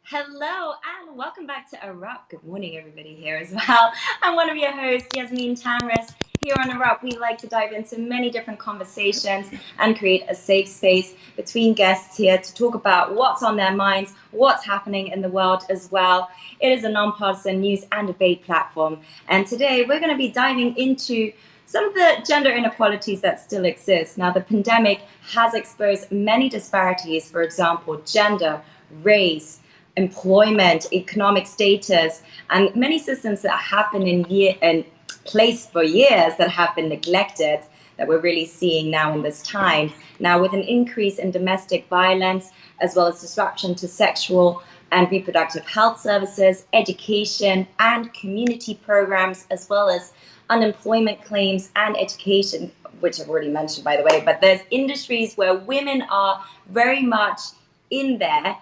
Hello and welcome back to ERUPT. Good morning, everybody here as well. I'm one of your hosts, Yasmine Tanres. Here on ERUPT, we like to dive into many different conversations and create a safe space between guests here to talk about what's on their minds, what's happening in the world as well. It is a nonpartisan news and debate platform. And today we're going to be diving into some of the gender inequalities that still exist. Now, the pandemic has exposed many disparities, for example, gender, race, employment, economic status, and many systems that have been in place for years that have been neglected that we're really seeing now in this time. Now, with an increase in domestic violence, as well as disruption to sexual and reproductive health services, education, and community programs, as well as unemployment claims and education, which I've already mentioned, by the way, but there's industries where women are very much in there,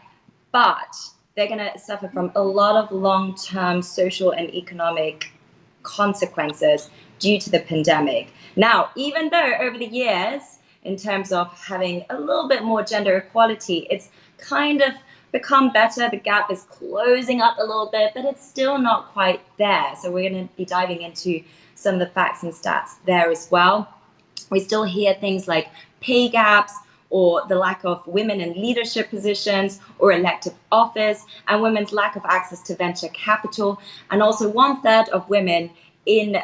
but they're going to suffer from a lot of long-term social and economic consequences due to the pandemic. Now, even though over the years, in terms of having a little bit more gender equality, it's kind of become better. The gap is closing up a little bit, but it's still not quite there. So we're going to be diving into some of the facts and stats there as well. We still hear things like pay gaps, or the lack of women in leadership positions or elective office, and women's lack of access to venture capital. And also 1/3 of women in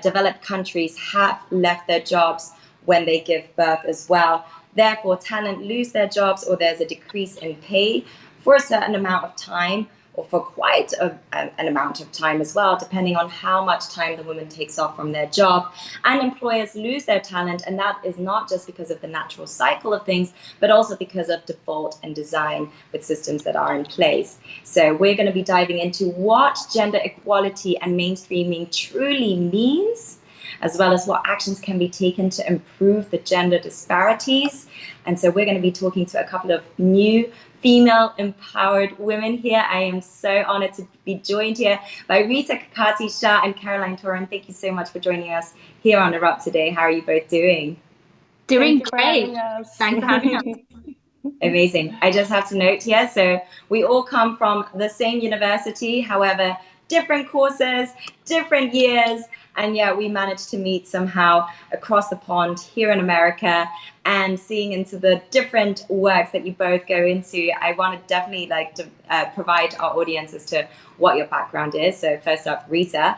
developed countries have left their jobs when they give birth as well. Therefore, talent lose their jobs, or there's a decrease in pay for a certain amount of time, or for quite an amount of time as well, depending on how much time the woman takes off from their job. And employers lose their talent, and that is not just because of the natural cycle of things, but also because of default and design with systems that are in place. So we're going to be diving into what gender equality and mainstreaming truly means, as well as what actions can be taken to improve the gender disparities. And so we're going to be talking to a couple of new female empowered women here. I am so honored to be joined here by Rita, Kakati-Shah, and Toren. Thank you so much for joining us here on ERUPT today. How are you both doing? Doing great. Thanks for having us. Amazing. I just have to note here, so we all come from the same university, however, different courses, different years, and yet we managed to meet somehow across the pond here in America. And seeing into the different works that you both go into, I want to definitely like to provide our audience as to what your background is. So first up, Rita,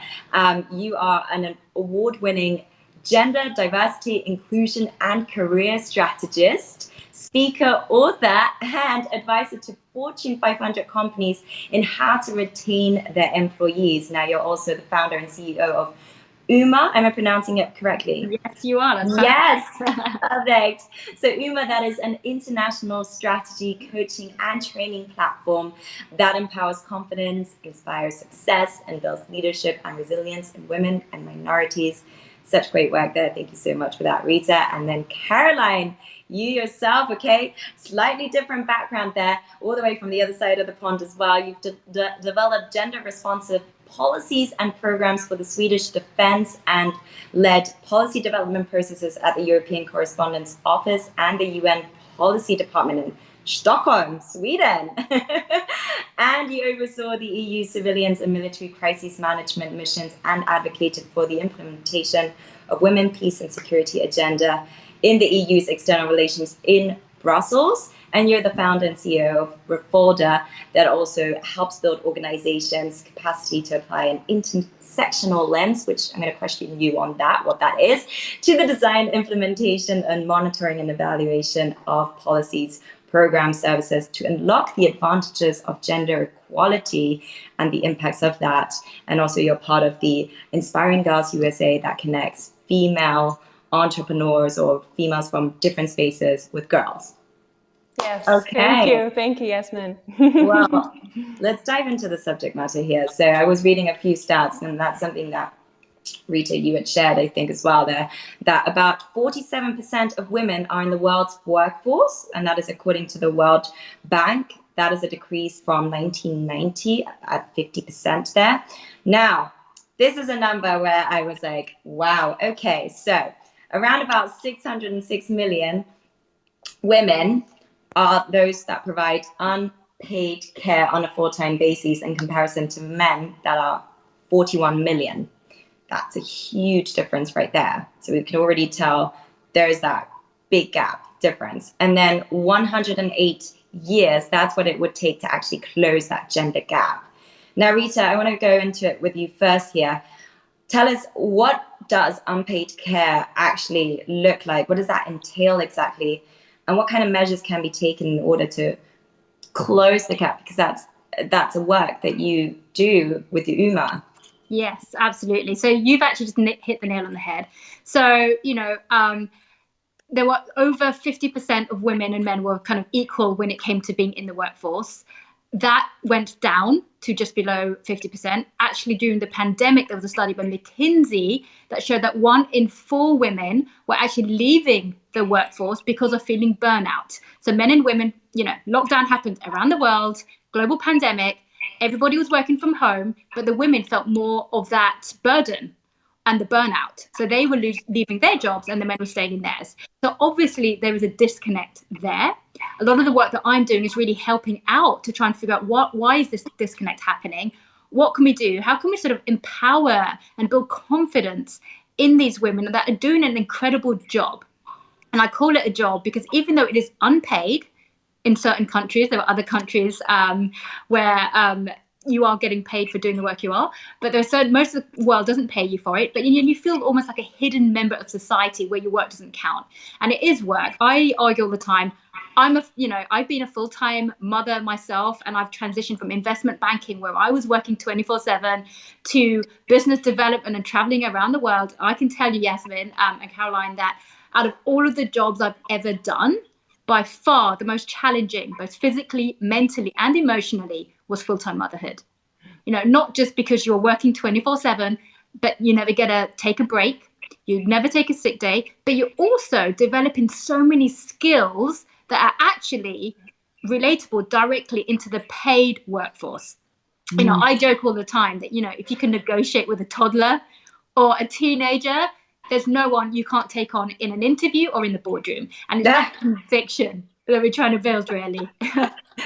you are an award-winning gender, diversity, inclusion, and career strategist, speaker, author, and advisor to Fortune 500 companies in how to retain their employees. Now, you're also the founder and CEO of UMA. Am I pronouncing it correctly? Yes, you are. Yes, perfect. So UMA, that is an international strategy, coaching, and training platform that empowers confidence, inspires success, and builds leadership and resilience in women and minorities. Such great work there. Thank you so much for that, Rita. And then Caroline, you yourself, okay, slightly different background there, all the way from the other side of the pond as well. You've developed gender responsive policies and programs for the Swedish Defence and led policy development processes at the European Correspondence Office and the UN Policy Department in Stockholm, Sweden. And you oversaw the EU civilians and military crisis management missions and advocated for the implementation of women, peace and security agenda in the EU's external relations in Brussels. And you're the founder and CEO of Refolda, that also helps build organizations' capacity to apply an intersectional lens, which I'm going to question you on that, what that is, to the design, implementation, and monitoring and evaluation of policies, programs, services to unlock the advantages of gender equality and the impacts of that. And also you're part of the Inspiring Girls USA that connects female entrepreneurs or females from different spaces with girls. Yes. Okay. Thank you, Yasmin. Well, let's dive into the subject matter here. So I was reading a few stats, and that's something that Rita, you had shared, I think, as well there, that about 47% of women are in the world's workforce, and that is according to the World Bank. That is a decrease from 1990 at 50% there. Now, this is a number where I was like, wow, okay, so around about 606 million women are those that provide paid care on a full-time basis in comparison to men that are 41 million. That's a huge difference right there. So we can already tell there's that big gap difference. And then 108 years, that's what it would take to actually close that gender gap. Now, Rita, I want to go into it with you first here. Tell us, what does unpaid care actually look like? What does that entail exactly? And what kind of measures can be taken in order to close the gap? Because that's a work that you do with the UMA. Yes, absolutely. So you've actually just hit the nail on the head. So, there were over 50% of women and men were kind of equal when it came to being in the workforce. That went down to just below 50%. Actually, during the pandemic, there was a study by McKinsey that showed that 1 in 4 women were actually leaving the workforce because of feeling burnout. So men and women, lockdown happened around the world, global pandemic, everybody was working from home, but the women felt more of that burden and the burnout. So they were leaving their jobs and the men were staying in theirs. So obviously there is a disconnect there. A lot of the work that I'm doing is really helping out to try and figure out why is this disconnect happening? What can we do? How can we sort of empower and build confidence in these women that are doing an incredible job? And I call it a job because even though it is unpaid in certain countries, there are other countries where you are getting paid for doing the work you are, but most of the world doesn't pay you for it, but you feel almost like a hidden member of society where your work doesn't count. And it is work. I argue all the time. I've been a full-time mother myself, and I've transitioned from investment banking, where I was working 24/7, to business development and traveling around the world. I can tell you, Yasmine and Caroline, that out of all of the jobs I've ever done, by far the most challenging, both physically, mentally, and emotionally, was full-time motherhood. Not just because you're working 24/7, but you never get to take a break. You never take a sick day, but you're also developing so many skills that are actually relatable directly into the paid workforce. I joke all the time that, if you can negotiate with a toddler or a teenager, there's no one you can't take on in an interview or in the boardroom. And it's that conviction that we're trying to build, really.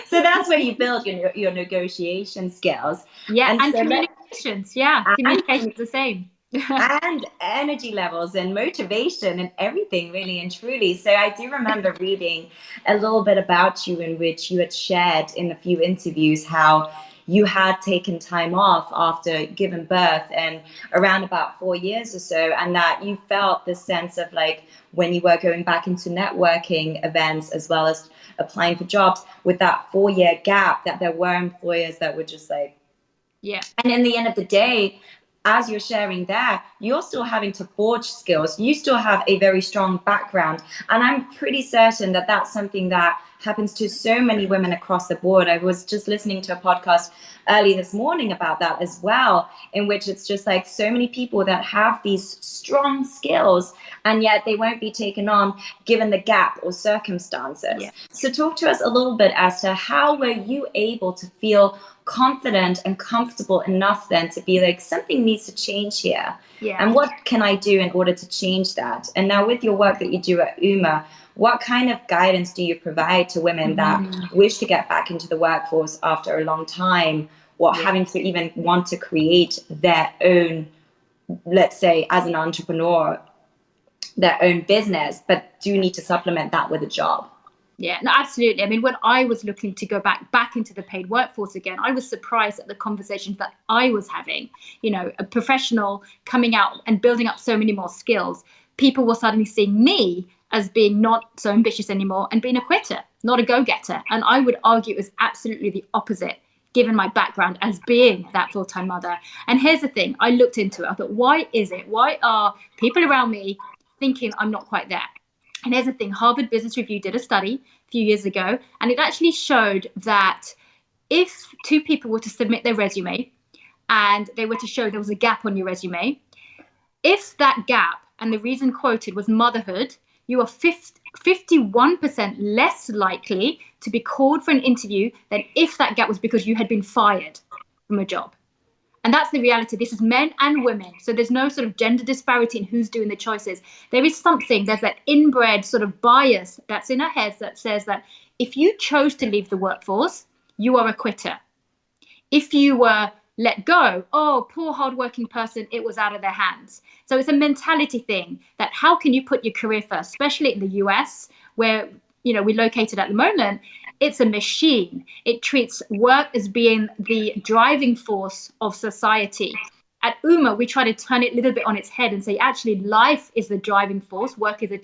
So that's where you build your negotiation skills. Yeah, and communications. Yeah, communication's the same. And energy levels and motivation and everything, really and truly. So I do remember reading a little bit about you, in which you had shared in a few interviews how you had taken time off after giving birth and around about 4 years or so, and that you felt this sense of, like, when you were going back into networking events as well as applying for jobs, with that 4-year gap, that there were employers that were just like, yeah. And in the end of the day, as you're sharing that, you're still having to forge skills. You still have a very strong background. And I'm pretty certain that that's something that happens to so many women across the board. I was just listening to a podcast early this morning about that as well, in which it's just like so many people that have these strong skills, and yet they won't be taken on given the gap or circumstances. Yeah. So talk to us a little bit as to how were you able to feel confident and comfortable enough then to be like, something needs to change here. Yeah. And what can I do in order to change that? And now with your work that you do at UMA, what kind of guidance do you provide to women that wish to get back into the workforce after a long time, or having to even want to create their own, let's say, as an entrepreneur, their own business, but do need to supplement that with a job? Yeah, no, absolutely. I mean, when I was looking to go back into the paid workforce again, I was surprised at the conversations that I was having. A professional coming out and building up so many more skills. People were suddenly seeing me as being not so ambitious anymore and being a quitter, not a go-getter. And I would argue it was absolutely the opposite, given my background as being that full-time mother. And here's the thing, I looked into it. I thought, why are people around me thinking I'm not quite there? And here's the thing, Harvard Business Review did a study a few years ago, and it actually showed that if 2 people were to submit their resume and they were to show there was a gap on your resume, if that gap, and the reason quoted was motherhood, you are 51% less likely to be called for an interview than if that gap was because you had been fired from a job. And that's the reality. This is men and women. So there's no sort of gender disparity in who's doing the choices. There's that inbred sort of bias that's in our heads that says that if you chose to leave the workforce, you are a quitter. If you were let go, oh, poor hardworking person, it was out of their hands. So it's a mentality thing that how can you put your career first, especially in the US, where we're located at the moment. It's a machine. It treats work as being the driving force of society. At UMA, we try to turn it a little bit on its head and say, actually, life is the driving force. Work is a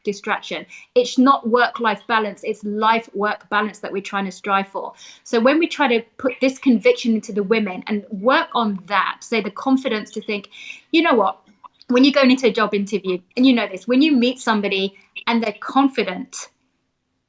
distraction. It's not work-life balance. It's life-work balance that we're trying to strive for. So when we try to put this conviction into the women and work on that, say the confidence to think, you know what, when you're going into a job interview, and you know this, when you meet somebody and they're confident,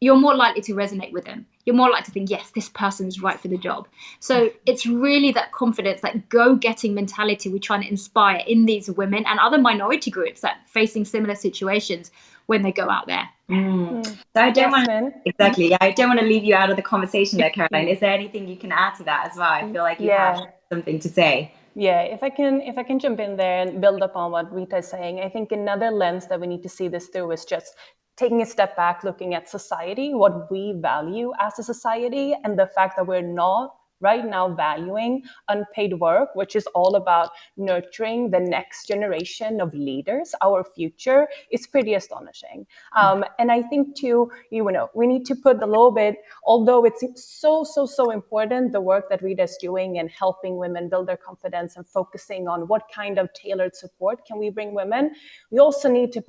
you're more likely to resonate with them. You're more likely to think, yes, this person is right for the job. So it's really that confidence, that go-getting mentality we're trying to inspire in these women and other minority groups that are facing similar situations when they go out there. So I don't want to leave you out of the conversation there, Caroline. Is there anything you can add to that as well? I feel like you have something to say. Yeah, if I can jump in there and build upon what Rita is saying, I think another lens that we need to see this through is just taking a step back, looking at society, what we value as a society, and the fact that we're not right now valuing unpaid work, which is all about nurturing the next generation of leaders, our future, is pretty astonishing. And I think too, we need to put a little bit, although it's so important, the work that Rita is doing and helping women build their confidence and focusing on what kind of tailored support can we bring women, we also need to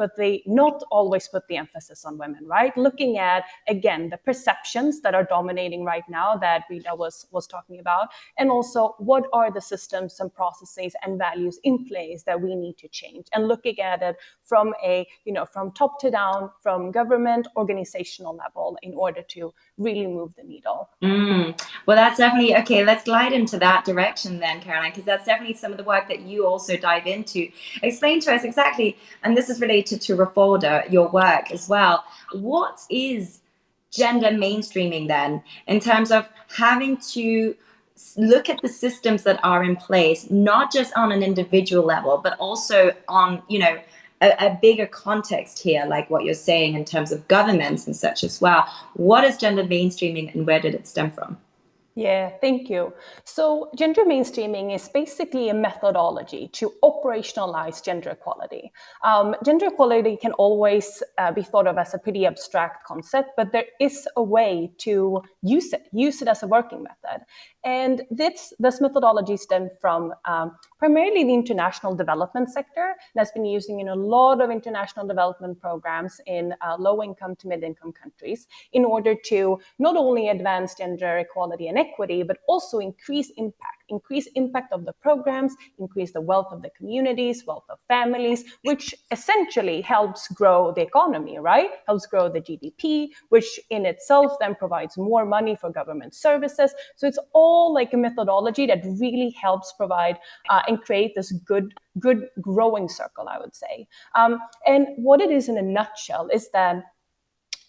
not always put the emphasis on women, right? Looking at, again, the perceptions that are dominating right now that Rita was talking about, and also what are the systems and processes and values in place that we need to change, and looking at it from from top to down, from government, organizational level, in order to really move the needle. Well, that's definitely okay. Let's glide into that direction then, Caroline, because that's definitely some of the work that you also dive into. Explain to us exactly, and this is related to Refolder, your work as well. What is gender mainstreaming then, in terms of having to look at the systems that are in place, not just on an individual level, but also on, a bigger context here, like what you're saying in terms of governments and such as well. What is gender mainstreaming and where did it stem from? Yeah, thank you. So gender mainstreaming is basically a methodology to operationalize gender equality. Gender equality can always be thought of as a pretty abstract concept, but there is a way to use it as a working method. And this methodology stemmed from primarily the international development sector, that's been using in a lot of international development programs in low-income to mid-income countries in order to not only advance gender equality and equity, but also increase impact of the programs, increase the wealth of the communities, wealth of families, which essentially helps grow the economy, right? Helps grow the GDP, which in itself then provides more money for government services. So it's all like a methodology that really helps provide and create this good growing circle, I would say. And what it is in a nutshell is that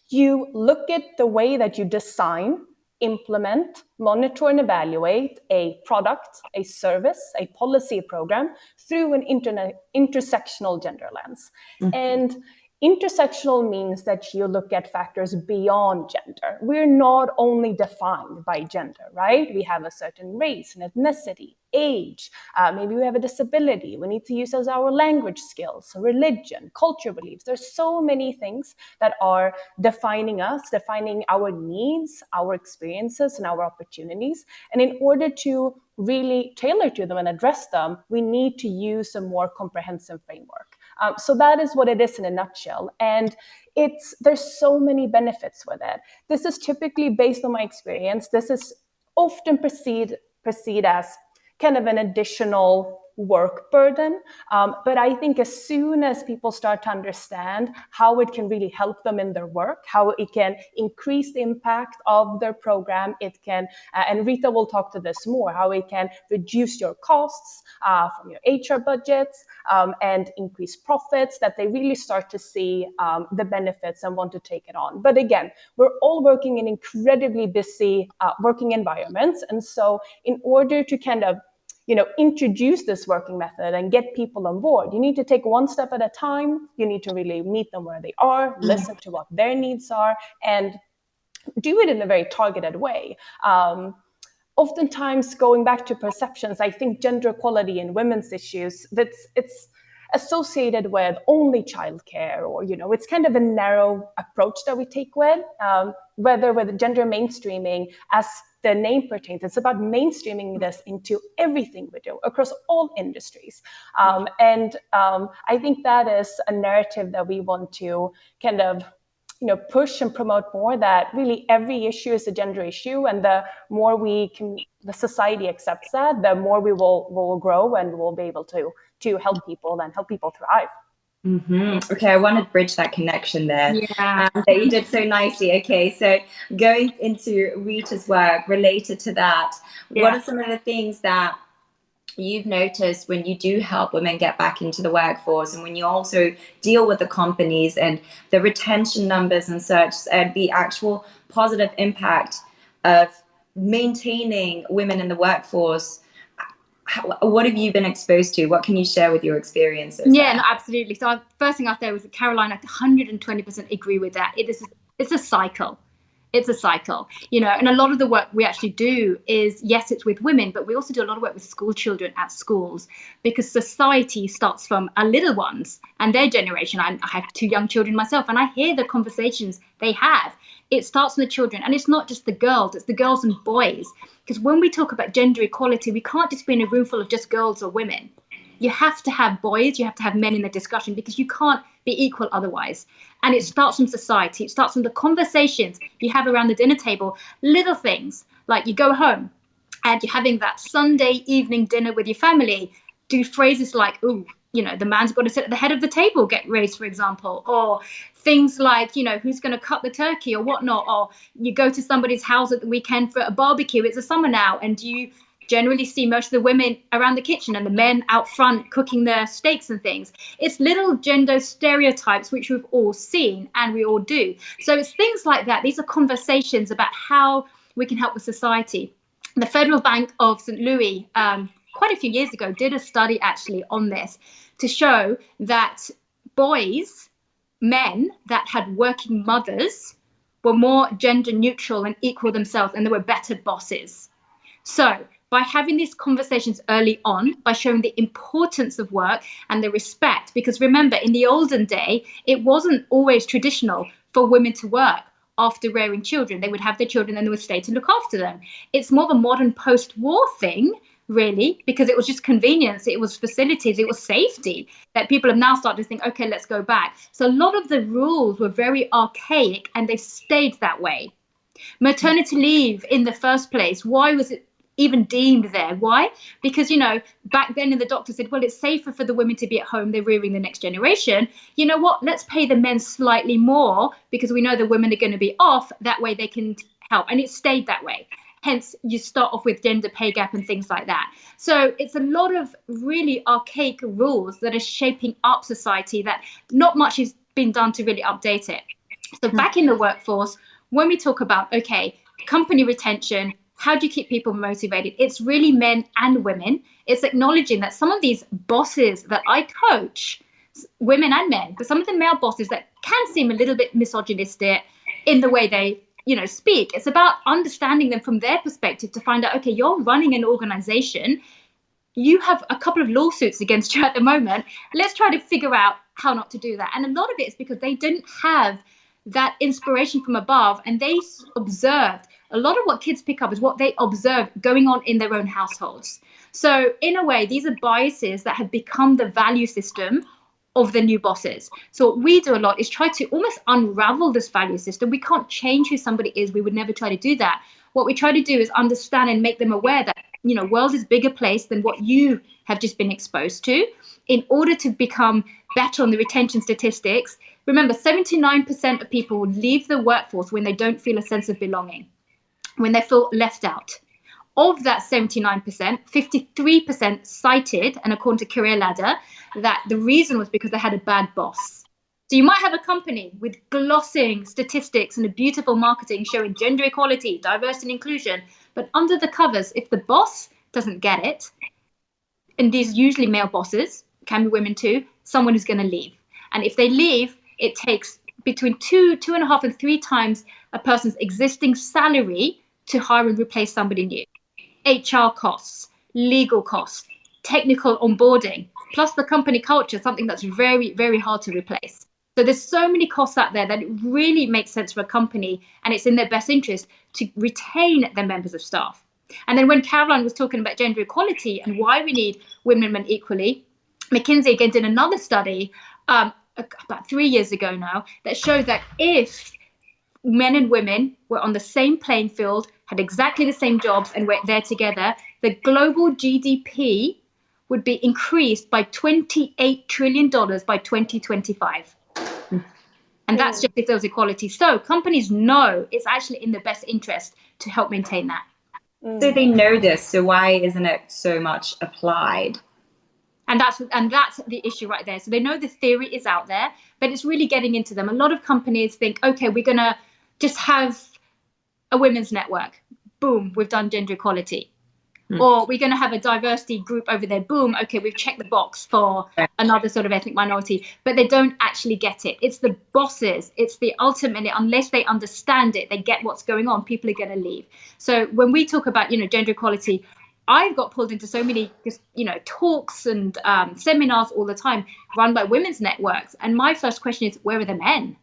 you look at the way that you design, implement, monitor, and evaluate a product, a service, a policy, a program through an intersectional gender lens. And intersectional means that you look at factors beyond gender. We're not only defined by gender, right? We have a certain race and ethnicity, age, maybe we have a disability, we need to use as our language skills, religion, culture beliefs. There's so many things that are defining us, defining our needs, our experiences, and our opportunities. And in order to really tailor to them and address them, we need to use a more comprehensive framework. So that is what it is in a nutshell. And there's so many benefits with it. This is typically based on my experience. This is often perceived as kind of an additional work burden. But I think as soon as people start to understand how it can really help them in their work, how it can increase the impact of their program, it can, and Rita will talk to this more, how it can reduce your costs from your HR budgets and increase profits, that they really start to see the benefits and want to take it on. But again, we're all working in incredibly busy working environments. And so in order to kind of introduce this working method and get people on board, you need to take one step at a time. You need to really meet them where they are, listen to what their needs are, and do it in a very targeted way. Oftentimes, going back to perceptions, I think gender equality and women's issues, it's associated with only childcare, or it's kind of a narrow approach that we take with. Whether with gender mainstreaming, as the name pertains, it's about mainstreaming this into everything we do across all industries. And I think that is a narrative that we want to kind of push and promote more, that really every issue is a gender issue, and the more the society accepts that, the more we will grow, and we'll be able to help people and help people thrive. Mm-hmm. Okay, I want to bridge that connection there. Yeah. That you did so nicely. Okay, so going into Rita's work related to that, what are some of the things that you've noticed when you do help women get back into the workforce, and when you also deal with the companies and the retention numbers and such, and the actual positive impact of maintaining women in the workforce? What have you been exposed to? What can you share with your experiences? Yeah, no, absolutely. So first thing I'll say was that Caroline, I 120% agree with that. It's a cycle. It's a cycle, and a lot of the work we actually do is, yes, it's with women, but we also do a lot of work with school children at schools, because society starts from our little ones and their generation. I have 2 young children myself, and I hear the conversations they have. It starts from the children, and it's not just the girls, it's the girls and boys. Because when we talk about gender equality, we can't just be in a room full of just girls or women. You have to have boys, you have to have men in the discussion, because you can't be equal otherwise. And it starts from society. It starts from the conversations you have around the dinner table. Little things like you go home and you're having that Sunday evening dinner with your family. Do phrases like, "Ooh, the man's got to sit at the head of the table," get raised, for example. Or things like, who's going to cut the turkey or whatnot. Or you go to somebody's house at the weekend for a barbecue. It's a summer now, and you generally see most of the women around the kitchen and the men out front cooking their steaks and things. It's little gender stereotypes which we've all seen and we all do. So it's things like that. These are conversations about how we can help with society. The Federal Bank of St. Louis, quite a few years ago, did a study actually on this to show that men that had working mothers were more gender neutral and equal themselves, and they were better bosses. So by having these conversations early on, by showing the importance of work and the respect, because remember, in the olden day, it wasn't always traditional for women to work after rearing children. They would have their children and they would stay to look after them. It's more of a modern post-war thing, really, because it was just convenience, it was facilities, it was safety, that people have now started to think, okay, let's go back. So a lot of the rules were very archaic, and they've stayed that way. Maternity leave in the first place, why was it even deemed there? Why? Because, back then the doctor said, well, it's safer for the women to be at home, they're rearing the next generation. You know what? Let's pay the men slightly more, because we know the women are going to be off. That way they can help. And it stayed that way. Hence, you start off with gender pay gap and things like that. So it's a lot of really archaic rules that are shaping up society, that not much has been done to really update it. So back in the workforce, when we talk about, okay, company retention, how do you keep people motivated? It's really men and women. It's acknowledging that some of these bosses that I coach, women and men, but some of the male bosses that can seem a little bit misogynistic in the way they, speak. It's about understanding them from their perspective to find out, okay, you're running an organization. You have a couple of lawsuits against you at the moment. Let's try to figure out how not to do that. And a lot of it is because they didn't have that inspiration from above, and they observed a lot of what kids pick up is what they observe going on in their own households. So in a way, these are biases that have become the value system of the new bosses. So what we do a lot is try to almost unravel this value system. We can't change who somebody is. We would never try to do that. What we try to do is understand and make them aware that, world is a bigger place than what you have just been exposed to. In order to become better on the retention statistics, remember, 79% of people leave the workforce when they don't feel a sense of belonging, when they feel left out. Of that 79%, 53% cited, and according to Career Ladder, that the reason was because they had a bad boss. So you might have a company with glossing statistics and a beautiful marketing showing gender equality, diversity and inclusion, but under the covers, if the boss doesn't get it, and these usually male bosses, can be women too, someone is going to leave. And if they leave, it takes between 2.5 and 3 times a person's existing salary to hire and replace somebody new. HR costs, legal costs, technical onboarding, plus the company culture, something that's very, very hard to replace. So there's so many costs out there that it really makes sense for a company, and it's in their best interest to retain their members of staff. And then when Caroline was talking about gender equality and why we need women and men equally, McKinsey again did another study about 3 years ago now that showed that if men and women were on the same playing field, had exactly the same jobs, and were there together, the global GDP would be increased by $28 trillion by 2025. And that's just if there was equality. So companies know it's actually in their best interest to help maintain that. So they know this, so why isn't it so much applied? And that's the issue right there. So they know the theory is out there, but it's really getting into them. A lot of companies think, okay, we're going to just have a women's network. Boom, we've done gender equality. Or we're going to have a diversity group over there. Boom, okay, we've checked the box for another sort of ethnic minority. But they don't actually get it. It's the bosses. It's the ultimately, unless they understand it, they get what's going on, people are going to leave. So when we talk about, gender equality, I've got pulled into so many just, talks and seminars all the time run by women's networks. And my first question is, where are the men?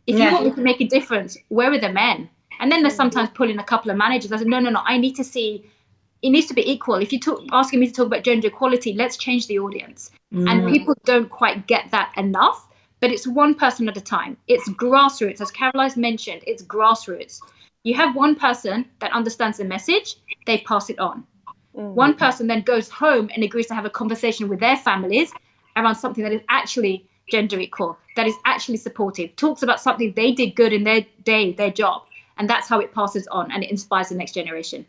If you want me to make a difference, where are the men? And then there's sometimes pulling a couple of managers. I said, no, I need to see, it needs to be equal. If you're asking me to talk about gender equality, let's change the audience. And people don't quite get that enough, but it's one person at a time. It's grassroots. As Caroline's mentioned, it's grassroots. You have one person that understands the message, they pass it on. One person then goes home and agrees to have a conversation with their families around something that is actually gender equal, that is actually supportive, talks about something they did good in their day, their job. And that's how it passes on and it inspires the next generation.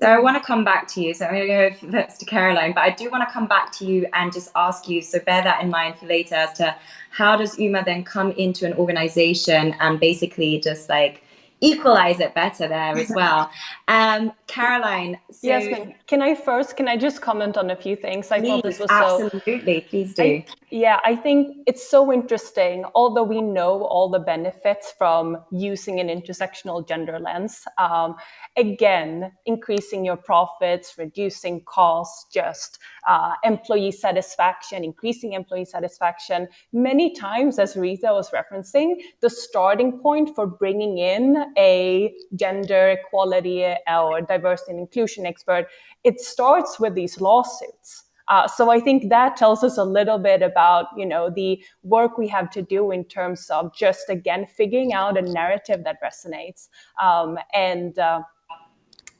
So I want to come back to you. So I'm going to go first to Caroline, but I do want to come back to you and just ask you, so bear that in mind for later, as to how does UMA then come into an organization and basically just like equalize it better there as well. Caroline. So Yasmine, can I just comment on a few things? I thought this was absolutely, please do. I think it's so interesting, although we know all the benefits from using an intersectional gender lens. Again, increasing your profits, reducing costs, just employee satisfaction, increasing employee satisfaction. Many times, as Rita was referencing, the starting point for bringing in a gender equality or diversity and inclusion expert, it starts with these lawsuits. So I think that tells us a little bit about, the work we have to do in terms of just, again, figuring out a narrative that resonates. And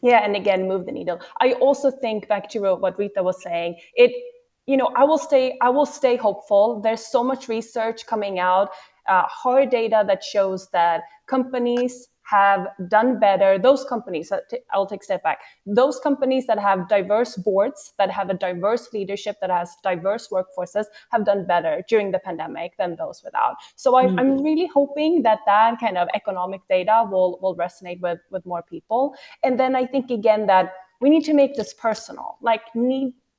again, move the needle. I also think, back to what Rita was saying, I will stay hopeful. There's so much research coming out, hard data that shows that companies have done better. Those companies, I'll take a step back. Those companies that have diverse boards, that have a diverse leadership, that has diverse workforces, have done better during the pandemic than those without. So I'm really hoping that kind of economic data will resonate with more people. And then I think, again, that we need to make this personal.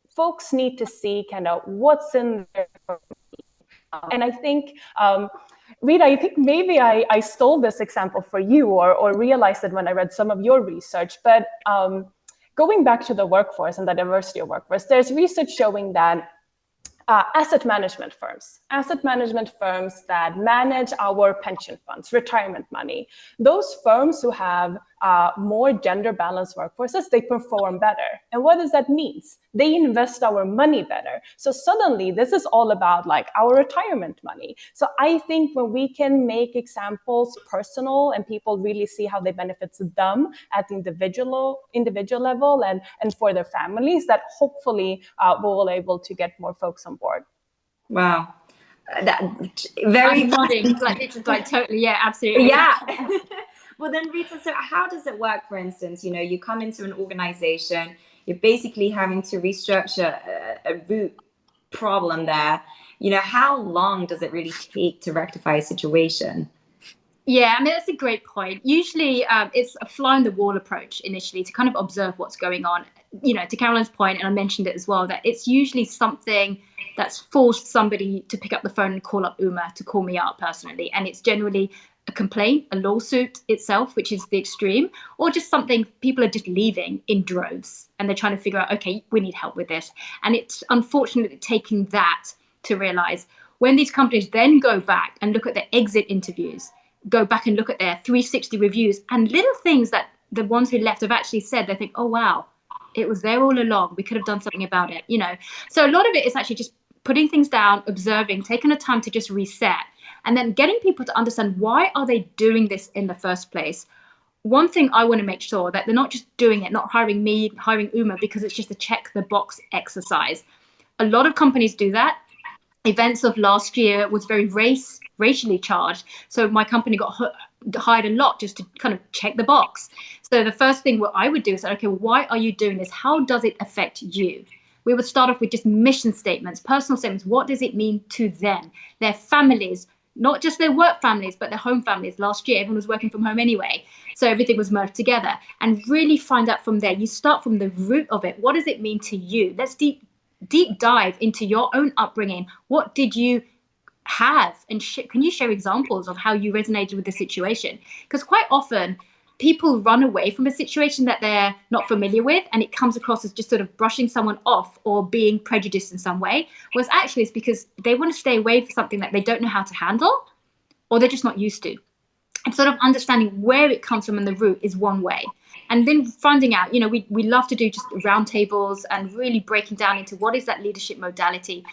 Folks need to see kind of what's in there. And I think, Rita, I think maybe I stole this example for you or realized it when I read some of your research. But going back to the workforce and the diversity of workforce, there's research showing that asset management firms that manage our pension funds, retirement money, those firms who have more gender balanced workforces, they perform better. And what does that mean? They invest our money better. So suddenly this is all about our retirement money. So I think when we can make examples personal and people really see how they benefit them at the individual level and for their families, that hopefully we will able to get more folks on board. Wow. Very I'm nodding. This is totally, yeah, absolutely. Yeah. Well, then, Rita, so how does it work, for instance? You come into an organization, you're basically having to restructure a root problem there. How long does it really take to rectify a situation? Yeah, I mean, that's a great point. Usually it's a fly on the wall approach initially to kind of observe what's going on. To Caroline's point, and I mentioned it as well, that it's usually something that's forced somebody to pick up the phone and call up UMA to call me out personally. And it's generally a complaint, a lawsuit itself, which is the extreme, or just something people are just leaving in droves and they're trying to figure out, okay, we need help with this. And it's unfortunately taking that to realize when these companies then go back and look at their exit interviews, go back and look at their 360 reviews and little things that the ones who left have actually said, they think, oh, wow, it was there all along. We could have done something about it, you know. So a lot of it is actually just putting things down, observing, taking the time to just reset, and then getting people to understand why are they doing this in the first place. One thing I want to make sure that they're not just doing it, not hiring me, hiring Uma, because it's just a check the box exercise. A lot of companies do that. Events of last year was very racially charged. So my company got hired a lot just to kind of check the box. So the first thing what I would do is, okay, why are you doing this? How does it affect you? We would start off with just mission statements, personal statements. What does it mean to them, their families, not just their work families, but their home families? Last year, everyone was working from home anyway. So everything was merged together, and really find out from there. You start from the root of it. What does it mean to you? Let's deep dive into your own upbringing. What did you have? And can you share examples of how you resonated with the situation? Because quite often people run away from a situation that they're not familiar with, and it comes across as just sort of brushing someone off or being prejudiced in some way. Whereas actually it's because they want to stay away from something that they don't know how to handle or they're just not used to. And sort of understanding where it comes from and the root is one way. And then finding out, you know, we love to do just roundtables and really breaking down into what is that leadership modality?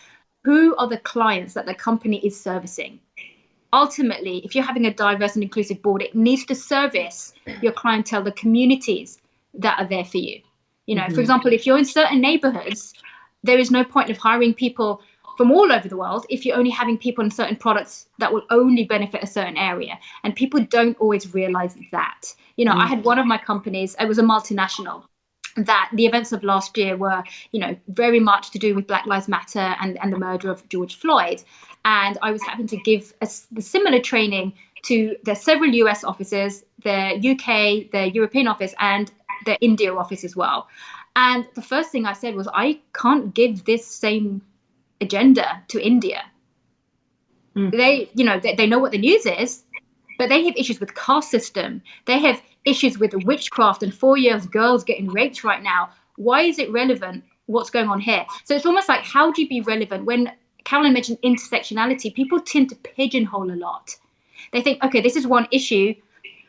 Who are the clients that the company is servicing? Ultimately, if you're having a diverse and inclusive board, it needs to service your clientele, the communities that are there for you. You know, for example, if you're in certain neighborhoods, there is no point of hiring people from all over the world if you're only having people in certain products that will only benefit a certain area. And people don't always realize that. You know, I had one of my companies, it was a multinational, that the events of last year were, you know, very much to do with Black Lives Matter and the murder of George Floyd. And I was having to give the similar training to their several US offices, their UK, their European office, and their India office as well. And the first thing I said was, I can't give this same agenda to India. They, you know, they know what the news is, but they have issues with caste system. They have issues with witchcraft and 4 years girls getting raped right now. Why is it relevant? What's going on here? So it's almost like, how do you be relevant? When Caroline mentioned intersectionality, people tend to pigeonhole a lot. They think, okay, this is one issue.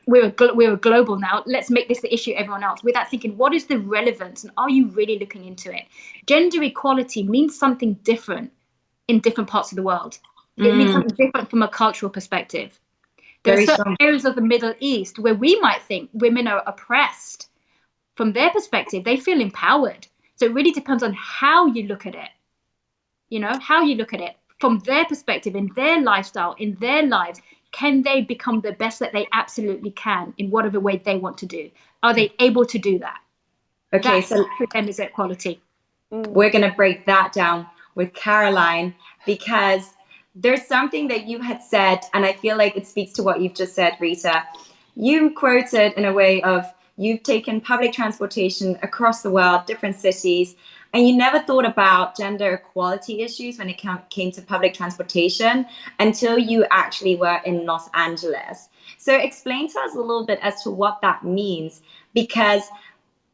We're a global now. Let's make this the issue everyone else, without thinking, what is the relevance and are you really looking into it? Gender equality means something different in different parts of the world. It means something different from a cultural perspective. There are certain areas of the Middle East where we might think women are oppressed. From their perspective, they feel empowered. So it really depends on how you look at it. You know, how you look at it. From their perspective, in their lifestyle, in their lives, can they become the best that they absolutely can in whatever way they want to do? Are they able to do that? Okay, that so for them is equality. We're going to break that down with Caroline, because there's something that you had said, and I feel like it speaks to what you've just said, Rita. You quoted in a way of, you've taken public transportation across the world, different cities, and you never thought about gender equality issues when it came to public transportation until you actually were in Los Angeles. So explain to us a little bit as to what that means, because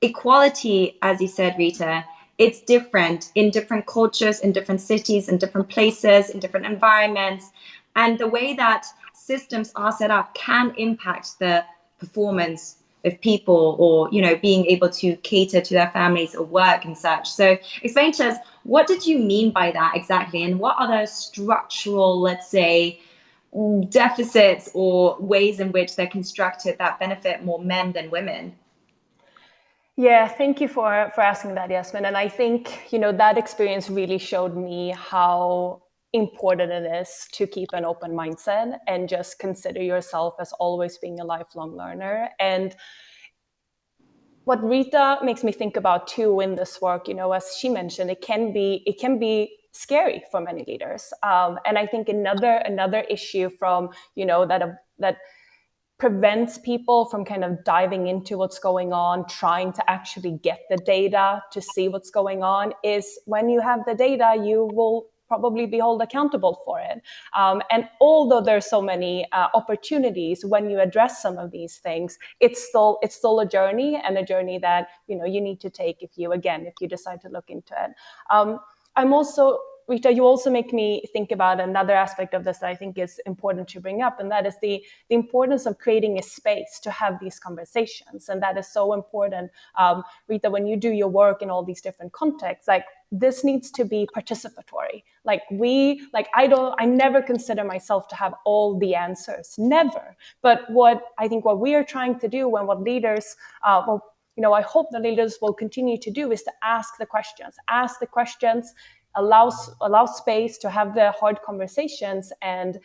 equality, as you said, Rita, it's different in different cultures, in different cities, in different places, in different environments. And the way that systems are set up can impact the performance of people, or, you know, being able to cater to their families or work and such. So explain to us, what did you mean by that exactly? And what are those structural, let's say, deficits or ways in which they're constructed that benefit more men than women? Yeah, thank you for asking that, Yasmine. And I think, you know, that experience really showed me how important it is to keep an open mindset and just consider yourself as always being a lifelong learner. And what Rita makes me think about too in this work, you know, as she mentioned, it can be scary for many leaders. And I think another issue from, you know, that prevents people from kind of diving into what's going on, trying to actually get the data to see what's going on, is when you have the data, you will probably be held accountable for it. And although there's so many opportunities when you address some of these things, it's still a journey, and a journey that you need to take if you decide to look into it. I'm also, Rita, you also make me think about another aspect of this that I think is important to bring up, and that is the importance of creating a space to have these conversations. And that is so important, Rita, when you do your work in all these different contexts, like this needs to be participatory. I never consider myself to have all the answers, never. But what we are trying to do, and what leaders, I hope the leaders will continue to do, is to ask the questions, allow space to have the hard conversations, and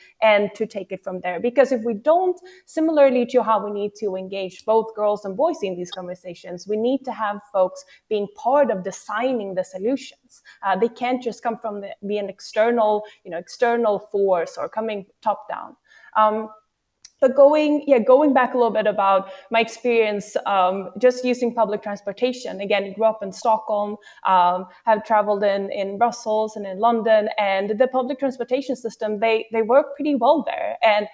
to take it from there. Because if we don't, similarly to how we need to engage both girls and boys in these conversations, we need to have folks being part of designing the solutions. They can't just come from be an external force, or coming top down. But going back a little bit about my experience just using public transportation. Again, I grew up in Stockholm, have traveled in Brussels and in London, and the public transportation system, they work pretty well there. And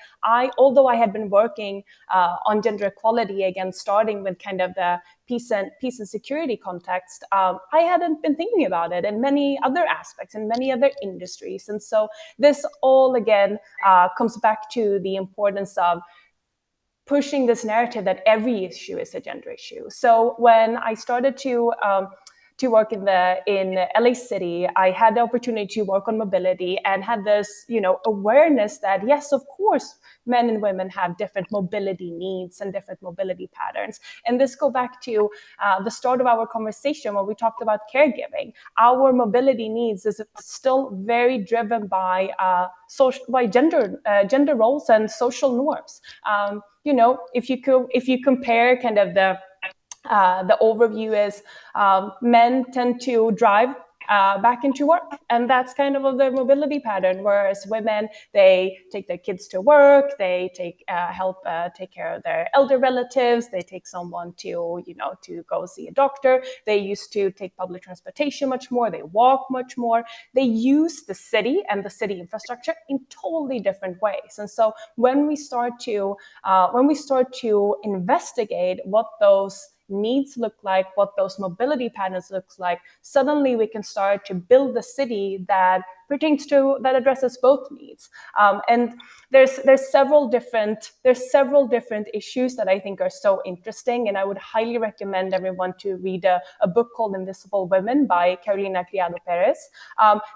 although I had been working on gender equality, again, starting with kind of the peace and security context, I hadn't been thinking about it in many other aspects, in many other industries. And so this all, again, comes back to the importance of pushing this narrative that every issue is a gender issue. So when I started to work in LA City, I had the opportunity to work on mobility, and had this, awareness that yes, of course, men and women have different mobility needs and different mobility patterns. And this go back to the start of our conversation when we talked about caregiving. Our mobility needs is still very driven by gender roles and social norms. If you compare kind of the overview is men tend to drive back into work, and that's kind of the mobility pattern, whereas women, they take their kids to work, they help take care of their elder relatives, they take someone to go see a doctor, they used to take public transportation much more, they walk much more, they use the city and the city infrastructure in totally different ways. And so when we start to investigate what those needs look like, what those mobility patterns looks like, suddenly we can start to build the city that addresses both needs. And there's several different issues that I think are so interesting, and I would highly recommend everyone to read a book called Invisible Women by Carolina Criado Perez.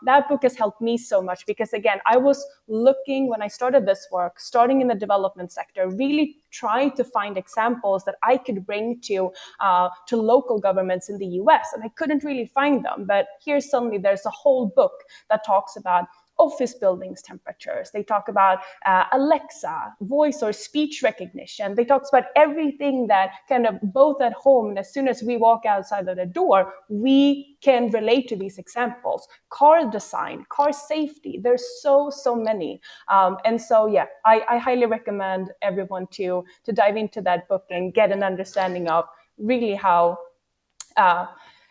That book has helped me so much because, again, I was looking, when I started this work, starting in the development sector, really trying to find examples that I could bring to local governments in the US, and I couldn't really find them. But here suddenly there's a whole book that talks about office buildings temperatures. They talk about Alexa, voice or speech recognition. They talk about everything that kind of both at home and as soon as we walk outside of the door, we can relate to these examples. Car design, car safety, there's so many. And so, yeah, I highly recommend everyone to dive into that book and get an understanding of really how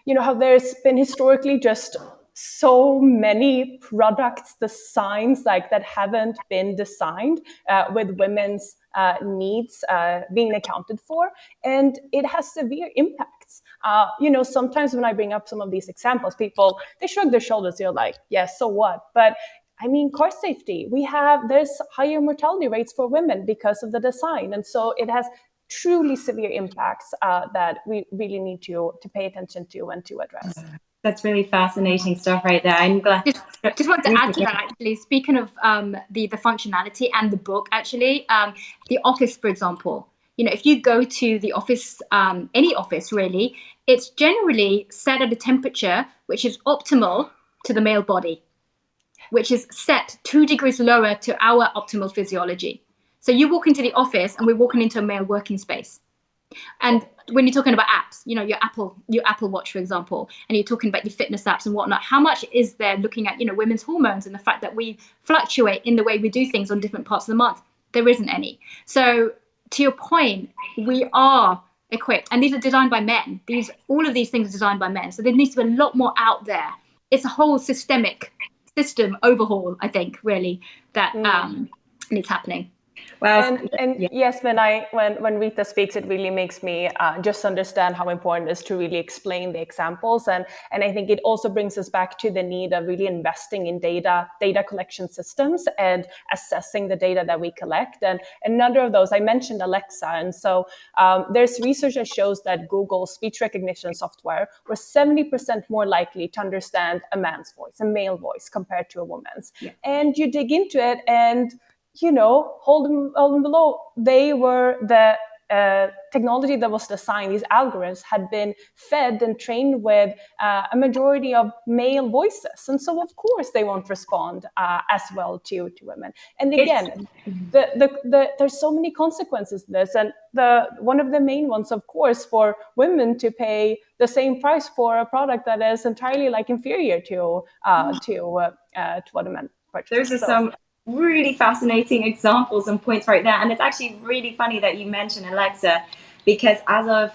there's been historically just so many products, designs that haven't been designed with women's needs being accounted for, and it has severe impacts. Sometimes when I bring up some of these examples, people, they shrug their shoulders. They're like, yeah, so what? But I mean, car safety, there's higher mortality rates for women because of the design, and so it has truly severe impacts that we really need to pay attention to and to address. That's really fascinating stuff right there. I'm glad. Just want to add to that, actually. Speaking of the functionality and the book, actually, the office, for example, if you go to the office, any office really, it's generally set at a temperature which is optimal to the male body, which is set 2 degrees lower to our optimal physiology. So you walk into the office and we're walking into a male working space. And when you're talking about apps, your Apple Watch, for example, and you're talking about your fitness apps and whatnot, how much is there looking at, women's hormones and the fact that we fluctuate in the way we do things on different parts of the month? There isn't any. So to your point, we are equipped, and these are designed by men. All of these things are designed by men. So there needs to be a lot more out there. It's a whole systemic system overhaul, I think, really, that needs happening. Well, And yes, when Rita speaks, it really makes me just understand how important it is to really explain the examples, and I think it also brings us back to the need of really investing in data collection systems and assessing the data that we collect. And another of those, I mentioned Alexa, and so there's research that shows that Google's speech recognition software was 70% more likely to understand a man's voice, a male voice, compared to a woman's. Yeah. And you dig into it, and hold them below. They were the technology that was designed. These algorithms had been fed and trained with a majority of male voices, and so of course they won't respond as well to women. And again, there's so many consequences to this, and one of the main ones, of course, for women to pay the same price for a product that is entirely inferior to what a man purchases. Those are some really fascinating examples and points right there. And it's actually really funny that you mentioned Alexa, because as of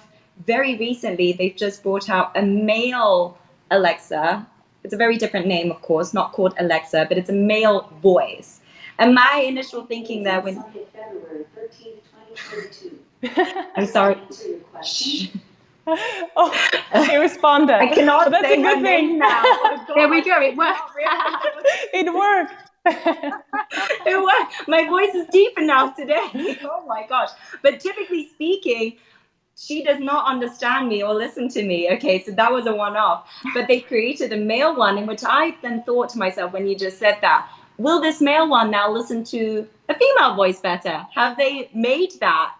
very recently, they've just brought out a male Alexa. It's a very different name, of course, not called Alexa, but it's a male voice. And my initial thinking there when February 13th, 2022. I'm sorry. Oh, she responded. I cannot that's say a good thing now. Oh, there we go. It worked. It worked. It worked. My voice is deep enough today. Oh my gosh. But typically speaking, she does not understand me or listen to me. Okay, so that was a one-off. But they created a male one, in which I then thought to myself, when you just said that, will this male one now listen to a female voice better? Have they made that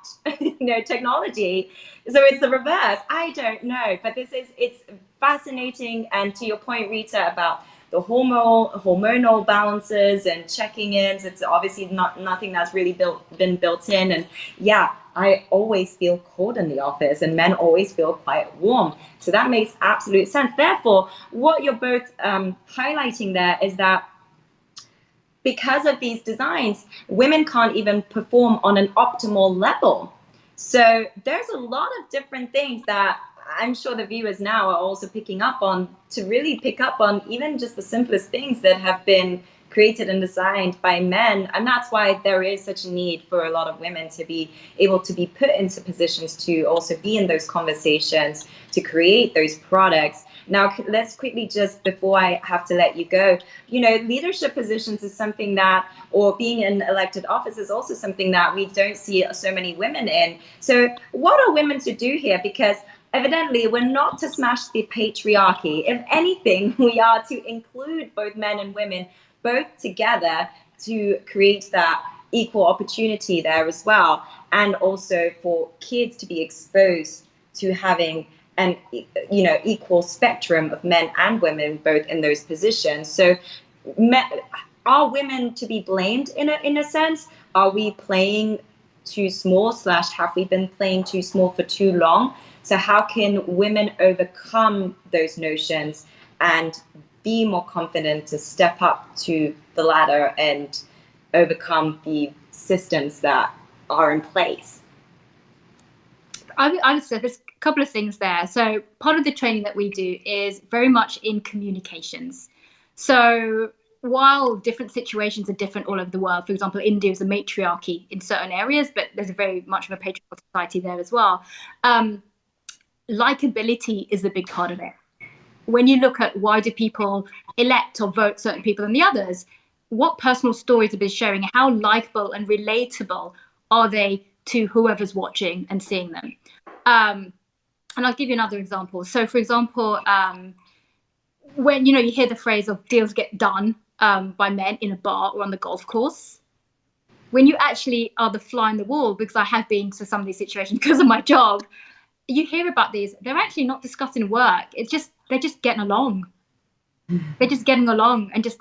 technology? So it's the reverse. I don't know. But it's fascinating. And to your point, Rita, about the hormonal balances and checking ins, it's obviously nothing that's really been built in. And yeah, I always feel cold in the office, and men always feel quite warm. So that makes absolute sense. Therefore, what you're both highlighting there is that because of these designs, women can't even perform on an optimal level. So there's a lot of different things that I'm sure the viewers now are also picking up on, to really pick up on even just the simplest things that have been created and designed by men. And that's why there is such a need for a lot of women to be able to be put into positions to also be in those conversations, to create those products. Now, let's quickly, just before I have to let you go, leadership positions is something that, or being in elected office is also something that we don't see so many women in. So what are women to do here? Because evidently, we're not to smash the patriarchy. If anything, we are to include both men and women both together to create that equal opportunity there as well. And also for kids to be exposed to having an equal spectrum of men and women both in those positions. So are women to be blamed in a sense? Are we playing too small / have we been playing too small for too long? So how can women overcome those notions and be more confident to step up to the ladder and overcome the systems that are in place? I would say there's a couple of things there. So part of the training that we do is very much in communications. So while different situations are different all over the world, for example, India is a matriarchy in certain areas, but there's a very much of a patriarchal society there as well. Likability is a big part of it. When you look at why do people elect or vote certain people than the others, what personal stories are they sharing? How likable and relatable are they to whoever's watching and seeing them? And I'll give you another example. So, for example, when you hear the phrase of deals get done by men in a bar or on the golf course, when you actually are the fly on the wall, because I have been to some of these situations because of my job, you hear about these. They're actually not discussing work. They're just getting along. They're just getting along and just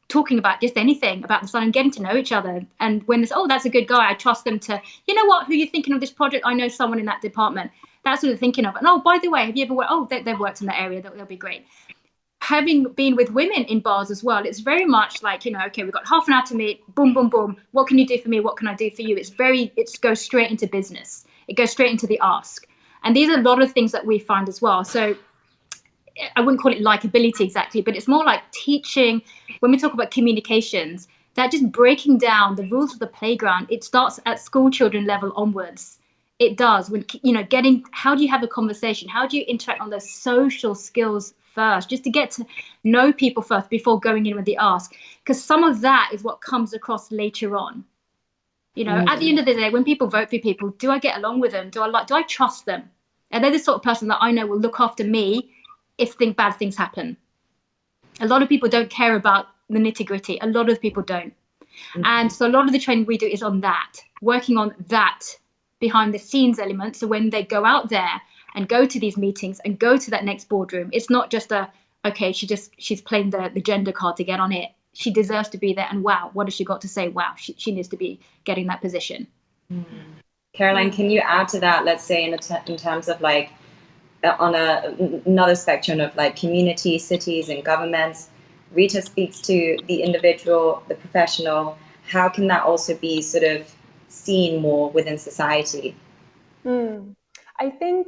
talking about just anything about the sun and getting to know each other. And when this, that's a good guy, I trust them to, who are you thinking of this project? I know someone in that department. That's what they're thinking of. And by the way, have you ever worked? They've worked in that area. They'll be great. Having been with women in bars as well, it's very much like, okay, we've got half an hour to meet. Boom, boom, boom. What can you do for me? What can I do for you? It goes straight into business. It goes straight into the ask. And these are a lot of things that we find as well. So I wouldn't call it likability exactly, but it's more like teaching. When we talk about communications, that just breaking down the rules of the playground, it starts at school children level onwards. It does. When, getting, how do you have a conversation? How do you interact on those social skills first, just to get to know people first before going in with the ask? Because some of that is what comes across later on. At the end of the day, when people vote for people, do I get along with them? Do I trust them? And they're the sort of person that I know will look after me if bad things happen. A lot of people don't care about the nitty-gritty. A lot of people don't. And so a lot of the training we do is on that, working on that behind the scenes element. So when they go out there and go to these meetings and go to that next boardroom, it's not just okay, she's playing the gender card to get on it. She deserves to be there. And wow, what has she got to say? Wow, she needs to be getting that position. Caroline, can you add to that, let's say in terms of like on another spectrum of like community, cities and governments? Rita speaks to the individual, the professional. How can that also be sort of seen more within society? I think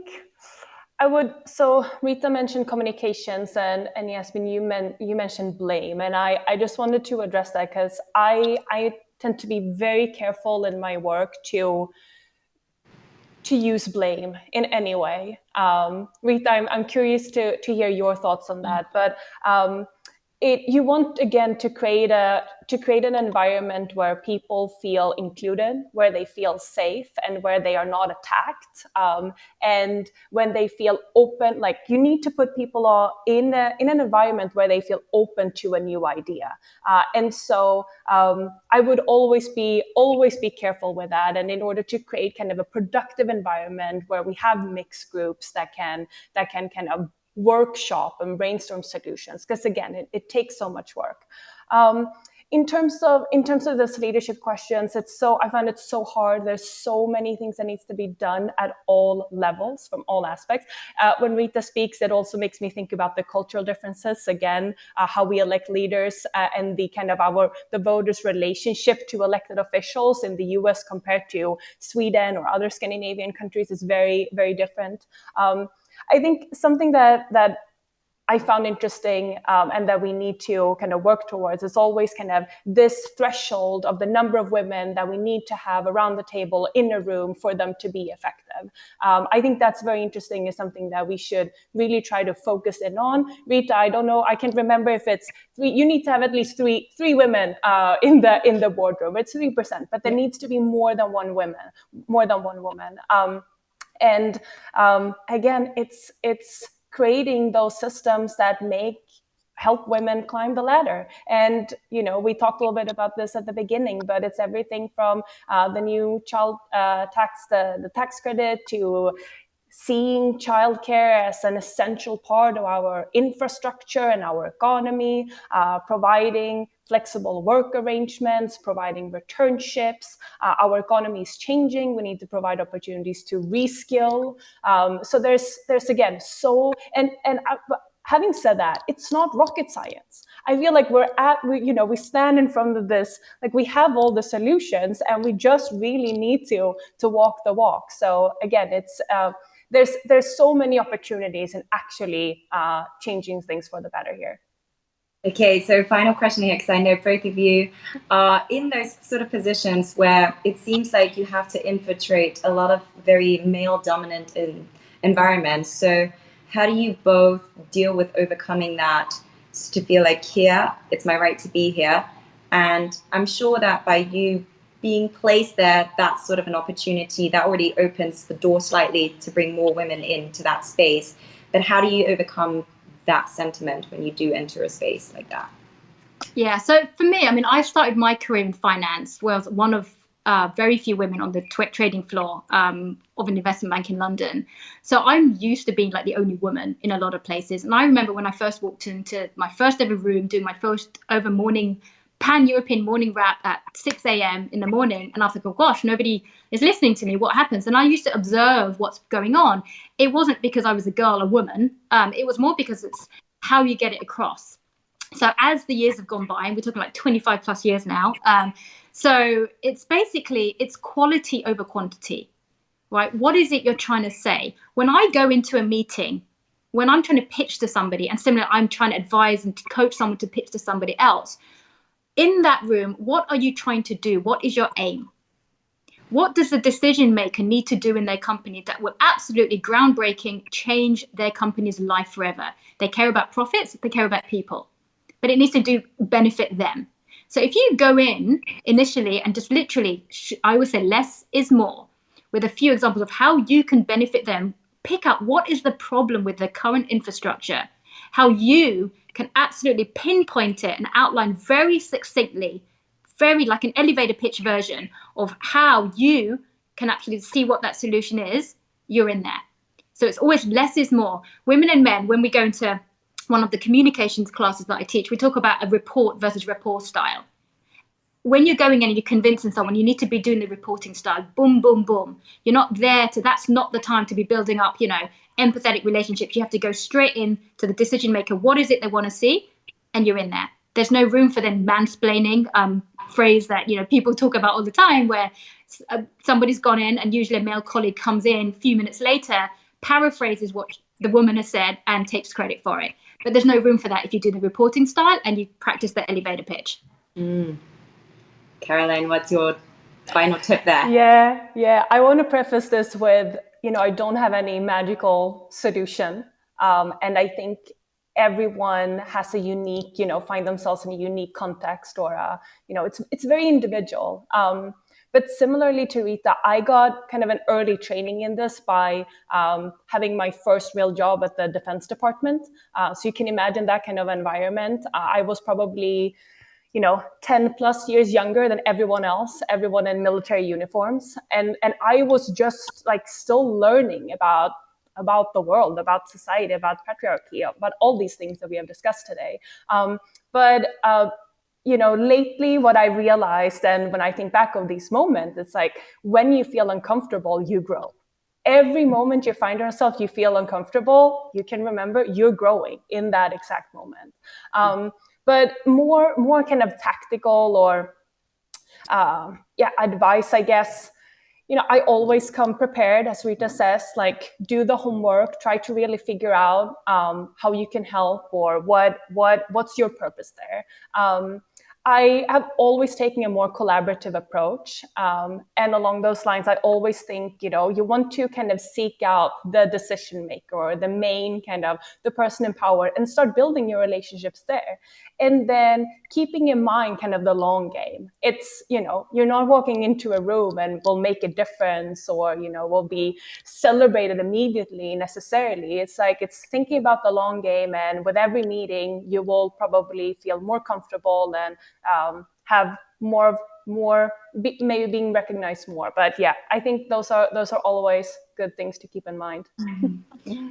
I would. So Rita mentioned communications, and Yasmine, you mentioned blame, and I just wanted to address that because I tend to be very careful in my work to use blame in any way. Rita, I'm curious to hear your thoughts on that, but you want again to create an environment where people feel included, where they feel safe, and where they are not attacked, and when they feel open. Like, you need to put people in an environment where they feel open to a new idea, and so I would always be careful with that. And in order to create kind of a productive environment where we have mixed groups that can kind of workshop and brainstorm solutions, because again, it takes so much work. In terms of this leadership questions, I find it so hard. There's so many things that needs to be done at all levels, from all aspects. When Rita speaks, it also makes me think about the cultural differences again, how we elect leaders, and the kind of the voters' relationship to elected officials in the US compared to Sweden or other Scandinavian countries is very, very different. I think something that I found interesting, and that we need to kind of work towards, is always kind of this threshold of the number of women that we need to have around the table in a room for them to be effective. I think that's very interesting, is something that we should really try to focus in on. Rita, I don't know, I can't remember if it's you need to have at least three women in the boardroom. It's 3%, but there needs to be more than one woman. And again, it's creating those systems that help women climb the ladder. And we talked a little bit about this at the beginning, but it's everything from the new child tax, the tax credit, to seeing childcare as an essential part of our infrastructure and our economy, providing flexible work arrangements, providing returnships. Our economy is changing. We need to provide opportunities to reskill. So there's again, having said that, it's not rocket science. I feel like we stand in front of this, like we have all the solutions, and we just really need to walk the walk. So again, it's there's so many opportunities in actually changing things for the better here. Okay, so final question here, because I know both of you are in those sort of positions where it seems like you have to infiltrate a lot of very male-dominant environments. So how do you both deal with overcoming that to feel like, here, it's my right to be here? And I'm sure that by you being placed there, that's sort of an opportunity that already opens the door slightly to bring more women into that space. But how do you overcome that sentiment when you do enter a space like that? Yeah, so for me, I mean, I started my career in finance, where I was one of very few women on the trading floor of an investment bank in London. So I'm used to being like the only woman in a lot of places. And I remember when I first walked into my first ever room, doing my first ever pan-European morning wrap at 6 a.m. in the morning. And I was like, oh gosh, nobody is listening to me. What happens? And I used to observe what's going on. It wasn't because I was a girl, a woman. It was more because it's how you get it across. So as the years have gone by, and we're talking like 25 plus years now, so it's basically, it's quality over quantity, right? What is it you're trying to say? When I go into a meeting, when I'm trying to pitch to somebody, and similarly, I'm trying to advise and coach someone to pitch to somebody else, in that room, what are you trying to do? What is your aim? What does the decision maker need to do in their company that will absolutely groundbreaking change their company's life forever? They care about profits, they care about people, but it needs to benefit them. So if you go in initially and just literally, I would say less is more, with a few examples of how you can benefit them, pick up what is the problem with the current infrastructure, how you can absolutely pinpoint it and outline very succinctly, very like an elevator pitch version of how you can actually see what that solution is, you're in there. So it's always less is more. Women and men, when we go into one of the communications classes that I teach, we talk about a report versus rapport style. When you're going in and you're convincing someone, you need to be doing the reporting style. Boom, boom, boom. You're not there to, that's not the time to be building up, empathetic relationships. You have to go straight in to the decision maker. What is it they want to see? And you're in there. There's no room for then mansplaining, phrase that, people talk about all the time, where somebody's gone in and usually a male colleague comes in a few minutes later, paraphrases what the woman has said and takes credit for it. But there's no room for that if you do the reporting style and you practice the elevator pitch. Caroline, what's your final tip there? Yeah. I want to preface this with, I don't have any magical solution. And I think everyone has a unique, find themselves in a unique context, or, it's very individual. But similarly to Rita, I got kind of an early training in this by having my first real job at the Defense Department. So you can imagine that kind of environment. I was probably 10 plus years younger than everyone else, everyone in military uniforms. And I was just like still learning about the world, about society, about patriarchy, about all these things that we have discussed today. But lately what I realized, and when I think back of these moments, it's like when you feel uncomfortable, you grow. Every moment you find yourself, you feel uncomfortable, you can remember you're growing in that exact moment. But more kind of tactical or advice, I guess. I always come prepared, as Rita says, like do the homework, try to really figure out how you can help, or what's your purpose there. I have always taken a more collaborative approach. And along those lines, I always think, you want to kind of seek out the decision maker, or the main kind of the person in power, and start building your relationships there. And then keeping in mind kind of the long game. It's, you're not walking into a room and will make a difference, or, will be celebrated immediately necessarily. It's like, it's thinking about the long game. And with every meeting, you will probably feel more comfortable and have maybe being recognized more. But yeah, I think those are always good things to keep in mind.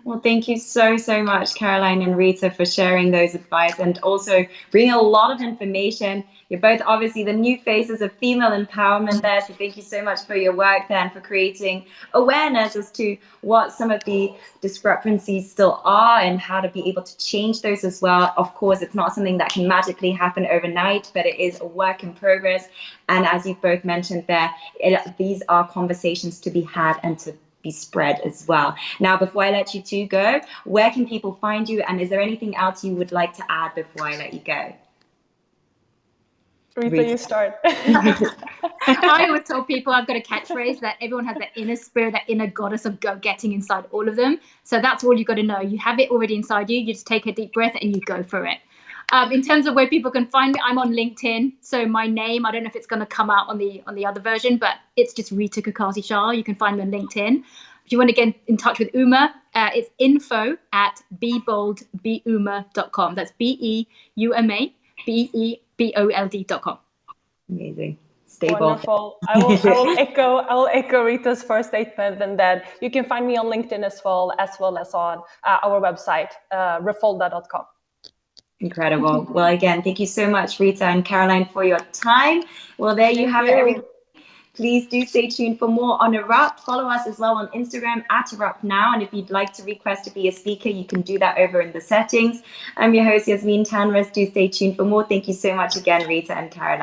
Well, thank you so much, Caroline and Rita, for sharing those advice and also bringing a lot of information. You're both obviously the new faces of female empowerment there, so thank you so much for your work there and for creating awareness as to what some of the discrepancies still are and how to be able to change those as well. Of course, it's not something that can magically happen overnight, but it is a work in progress. And as you've both mentioned there, these are conversations to be had and to be spread as well. Now, before I let you two go, where can people find you? And is there anything else you would like to add before I let you go? Rita, you start. I always tell people I've got a catchphrase that everyone has that inner spirit, that inner goddess of go-getting inside all of them. So that's all you got to know. You have it already inside you. You just take a deep breath and you go for it. In terms of where people can find me, I'm on LinkedIn. So my name, I don't know if it's going to come out on the other version, but it's just Rita Kakati-Shah. You can find me on LinkedIn. If you want to get in touch with Uma, it's info@bebold.com. That's BEUMA BEBOLD.com. Amazing. Stay wonderful. I will echo Rita's first statement, and that you can find me on LinkedIn as well as on our website, refolda.com. Incredible. Well, again, thank you so much, Rita and Caroline, for your time. Well, there you have it, everyone. Please do stay tuned for more on ERUPT. Follow us as well on Instagram @ERUPT now. And if you'd like to request to be a speaker, you can do that over in the settings. I'm your host, Yasmine Tanres. Do stay tuned for more. Thank you so much again, Rita and Caroline.